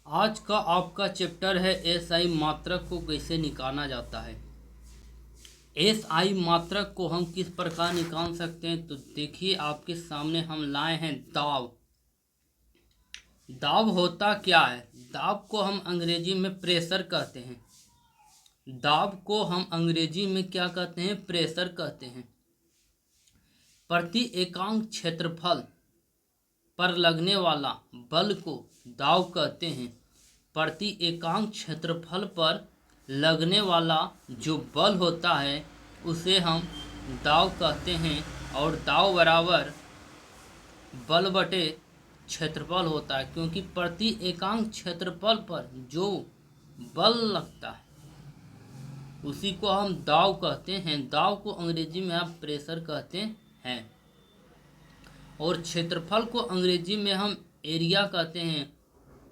आज का आपका चैप्टर है एसआई मात्रक को कैसे निकाला जाता है। एसआई मात्रक को हम किस प्रकार निकाल सकते हैं, तो देखिए आपके सामने हम लाए हैं दाब। दाब होता क्या है? दाब को हम अंग्रेजी में प्रेशर कहते हैं। दाब को हम अंग्रेजी में क्या कहते हैं? प्रेशर कहते हैं। प्रति एकांक क्षेत्रफल पर लगने वाला बल को दाब कहते हैं। प्रति एकांक क्षेत्रफल पर लगने वाला जो बल होता है उसे हम दाब कहते हैं। और दाब बराबर बल बटे क्षेत्रफल होता है, क्योंकि प्रति एकांक क्षेत्रफल पर जो बल लगता है उसी को हम दाब कहते हैं। दाब को अंग्रेजी में आप प्रेशर कहते हैं और क्षेत्रफल को अंग्रेजी में हम एरिया कहते हैं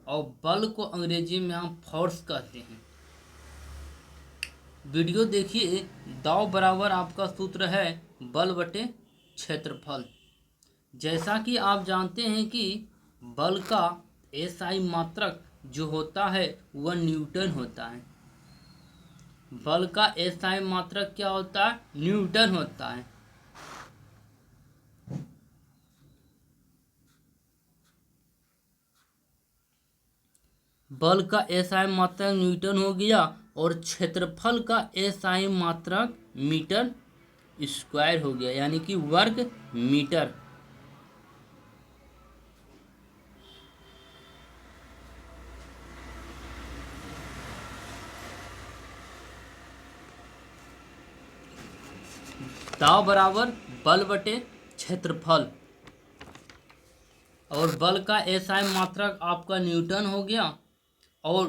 और बल को अंग्रेजी में हम फोर्स कहते हैं। वीडियो देखिए। दाब बराबर आपका सूत्र है बल बटे क्षेत्रफल। जैसा कि आप जानते हैं कि बल का एसआई मात्रक जो होता है वह न्यूटन होता है। बल का एसआई मात्रक क्या होता है? न्यूटन होता है। बल का एसआई मात्रक न्यूटन हो गया और क्षेत्रफल का एसआई मात्रक मीटर स्क्वायर हो गया, यानी कि वर्ग मीटर। दाब बराबर बल बटे क्षेत्रफल और बल का एसआई मात्रक आपका न्यूटन हो गया और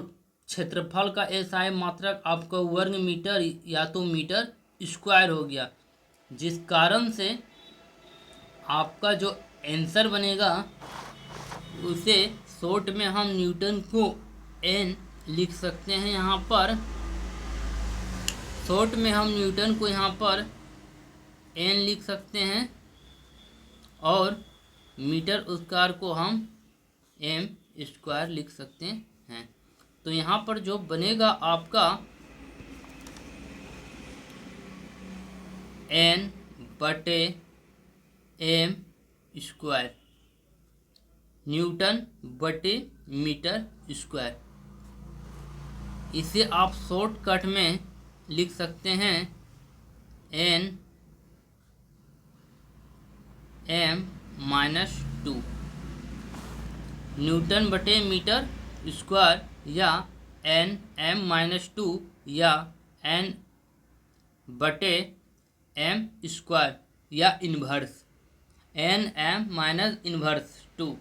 क्षेत्रफल का एसआई मात्रक आपका वर्ग मीटर या तो मीटर स्क्वायर हो गया, जिस कारण से आपका जो आंसर बनेगा उसे शॉर्ट में हम न्यूटन को एन लिख सकते हैं। यहाँ पर शॉर्ट में हम न्यूटन को यहाँ पर एन लिख सकते हैं और मीटर स्क्वायर को हम एम स्क्वायर लिख सकते हैं। तो यहाँ पर जो बनेगा आपका एन बटे एम स्क्वायर न्यूटन बटे मीटर स्क्वायर। इसे आप शॉर्टकट में लिख सकते हैं एन एम माइनस 2 न्यूटन बटे मीटर स्क्वायर या एन एम माइनस 2 या एन बटे एम स्क्वायर या inverse N m minus inverse 2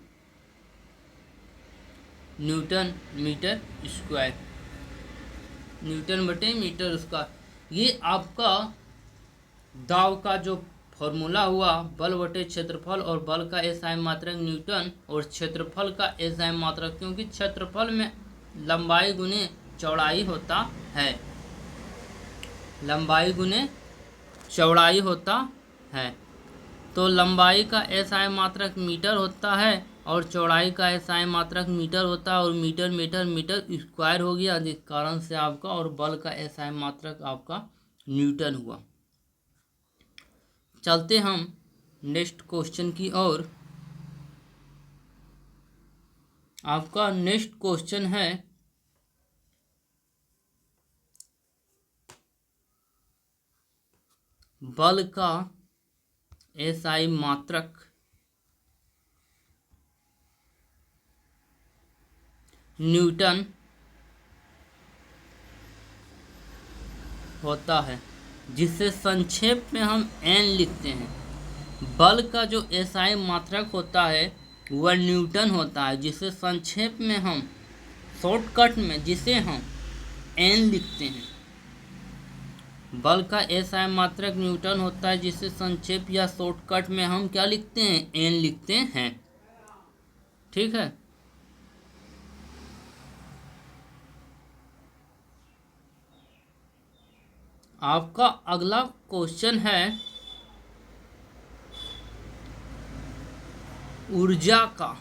newton metre square newton बटे मीटर स्क्वायर। ये आपका दाब का जो फॉर्मूला हुआ बल बटे क्षेत्रफल और बल का एसआई मात्रक न्यूटन और क्षेत्रफल का एसआई मात्रक, क्योंकि क्षेत्रफल में लंबाई गुने चौड़ाई होता है। लंबाई गुने चौड़ाई होता है, तो लंबाई का एसआई मात्रक मीटर होता है और चौड़ाई का एसआई मात्रक मीटर होता है और मीटर मीटर मीटर स्क्वायर हो गया, जिस कारण से आपका और बल का एसआई मात्रक आपका न्यूटन हुआ। चलते हम नेक्स्ट क्वेश्चन की ओर। आपका नेक्स्ट क्वेश्चन है बल का एसआई मात्रक न्यूटन होता है, जिसे संक्षेप में हम एन लिखते हैं। बल का जो एसआई मात्रक होता है वह न्यूटन होता है, जिसे संक्षेप में हम शॉर्टकट में जिसे हम एन लिखते हैं। बल का एसआई मात्रक न्यूटन होता है, जिसे संक्षेप या शॉर्टकट में हम क्या लिखते हैं? एन लिखते हैं। ठीक है। आपका अगला क्वेश्चन है ऊर्जा का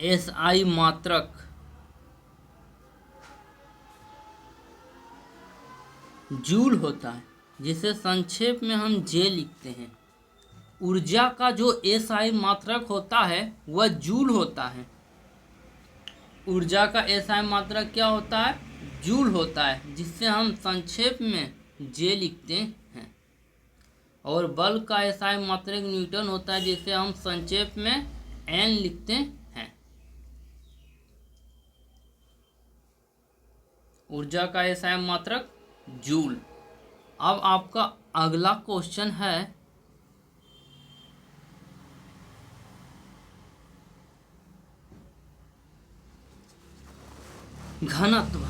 एसआई मात्रक जूल होता है, जिसे संक्षेप में हम जे लिखते हैं। ऊर्जा का जो एसआई मात्रक होता है वह जूल होता है। ऊर्जा का एसआई मात्रक क्या होता है? जूल होता है, जिससे हम संक्षेप में जे लिखते हैं। और बल का एसआई मात्रक न्यूटन होता है, जिसे हम संक्षेप में एन लिखते हैं। ऊर्जा का एसआई मात्रक जूल। अब आपका अगला क्वेश्चन है घनत्व।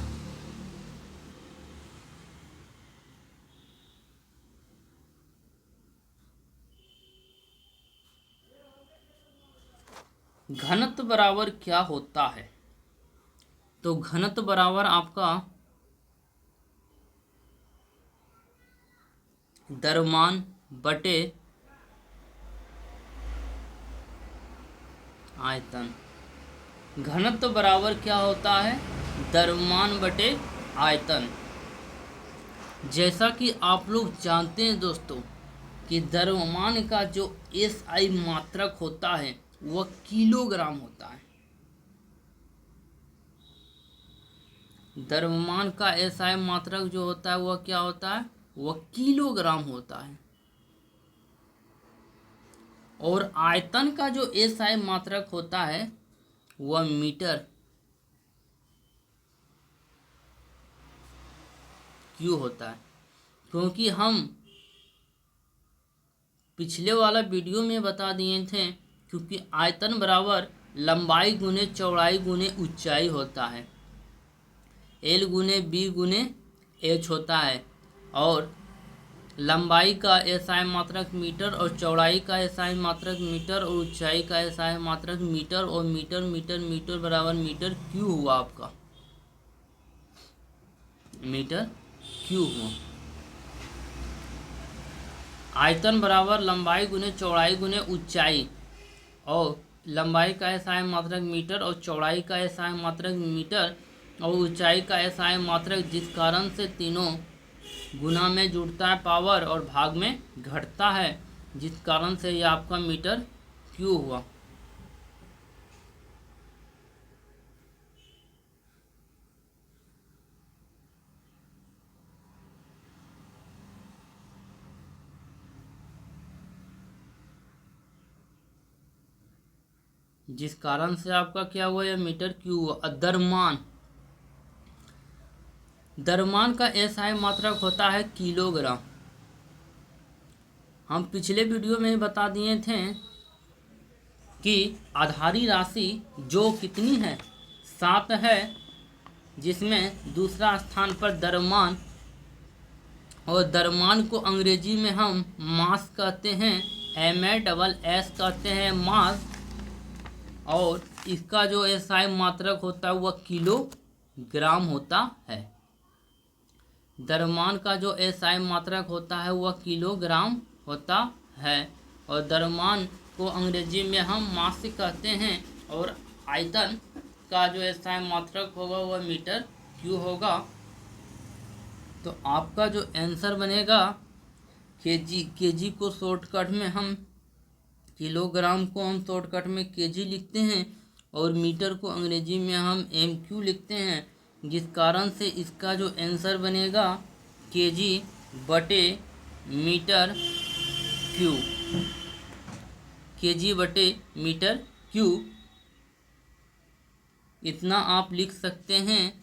घनत्व बराबर क्या होता है? तो घनत्व बराबर आपका द्रव्यमान बटे आयतन। घनत्व बराबर क्या होता है? द्रव्यमान बटे आयतन। जैसा कि आप लोग जानते हैं दोस्तों कि द्रव्यमान का जो एसआई मात्रक होता है वह किलोग्राम होता है। द्रव्यमान का एसआई मात्रक जो होता है वह क्या होता है? वह किलोग्राम होता है। और आयतन का जो एसआई मात्रक होता है वह मीटर क्यों होता है? क्योंकि हम पिछले वाला वीडियो में बता दिए थे, क्योंकि आयतन बराबर लंबाई गुने चौड़ाई गुने ऊंचाई होता है। एल गुने बी गुने एच होता है। और लंबाई का एसआई मात्रक मीटर और चौड़ाई का एसआई मात्रक मीटर और ऊंचाई का एसआई मात्रक मीटर। और मीटर मीटर मीटर बराबर मीटर क्यूब हुआ आपका, मीटर क्यूब हुआ। आयतन बराबर लंबाई गुने चौड़ाई गुने ऊंचाई, और लंबाई का एसआई मात्रक मीटर और चौड़ाई का एसआई मात्रक मीटर और ऊंचाई का एसआई मात्रक, जिस कारण से तीनों गुना में जुड़ता है पावर और भाग में घटता है, जिस कारण से यह आपका मीटर क्यूब हुआ। जिस कारण से आपका क्या हुआ? यह मीटर क्यूब हुआ। द्रव्यमान, द्रव्यमान का एसआई मात्रक होता है किलोग्राम। हम पिछले वीडियो में बता दिए थे कि आधारी राशि जो कितनी है? 7 है, जिसमें दूसरा स्थान पर द्रव्यमान, और द्रव्यमान को अंग्रेजी में हम मास कहते हैं, MASS कहते हैं, मास। और इसका जो एसआई मात्रक होता है वह किलोग्राम होता है। द्रव्यमान का जो एसआई मात्रक होता है वह किलोग्राम होता है। और द्रव्यमान को अंग्रेजी में हम मास कहते हैं। और आयतन का जो एसआई मात्रक होगा वह मीटर क्यूब होगा। तो आपका जो आंसर बनेगा केजी को शॉर्टकट में हम, किलोग्राम को हम शॉर्टकट में केजी लिखते हैं, और मीटर को अंग्रेजी में हम MQ लिखते हैं, जिस कारण से इसका जो आंसर बनेगा केजी बटे मीटर क्यूब, केजी बटे मीटर क्यूब। इतना आप लिख सकते हैं,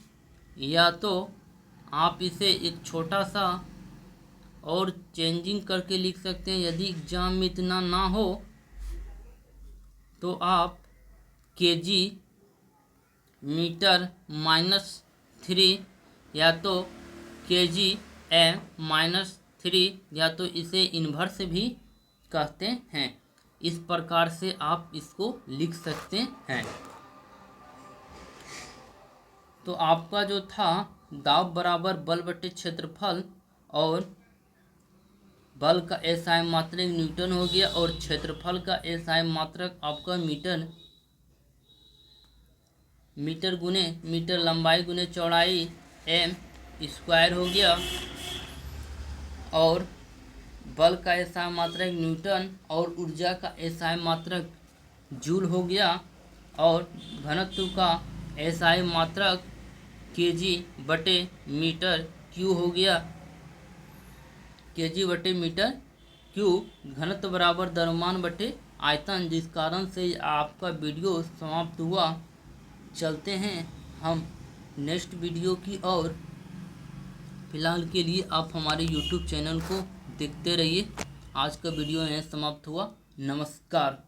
या तो आप इसे एक छोटा सा और चेंजिंग करके लिख सकते हैं। यदि एग्जाम में इतना ना हो तो आप केजी मीटर -3 या तो KG-3 या तो इसे इन्वर्स भी कहते हैं। इस प्रकार से आप इसको लिख सकते हैं। तो आपका जो था दाब बराबर बल बटे क्षेत्रफल, और बल का एसआई मात्रक न्यूटन हो गया, और क्षेत्रफल का एसआई मात्रक आपका मीटर मीटर गुने मीटर लंबाई गुने चौड़ाई m स्क्वायर हो गया, और बल का एसआई मात्रक न्यूटन और ऊर्जा का एसआई मात्रक जूल हो गया, और घनत्व का एसआई मात्रक केजी बटे मीटर क्यू हो गया, केजी बटे मीटर क्यू। घनत्व बराबर द्रव्यमान बटे आयतन, जिस कारण से आपका वीडियो समाप्त हुआ। चलते हैं हम नेक्स्ट वीडियो की ओर। फिलहाल के लिए आप हमारे YouTube चैनल को देखते रहिए। आज का वीडियो यहीं समाप्त हुआ। नमस्कार।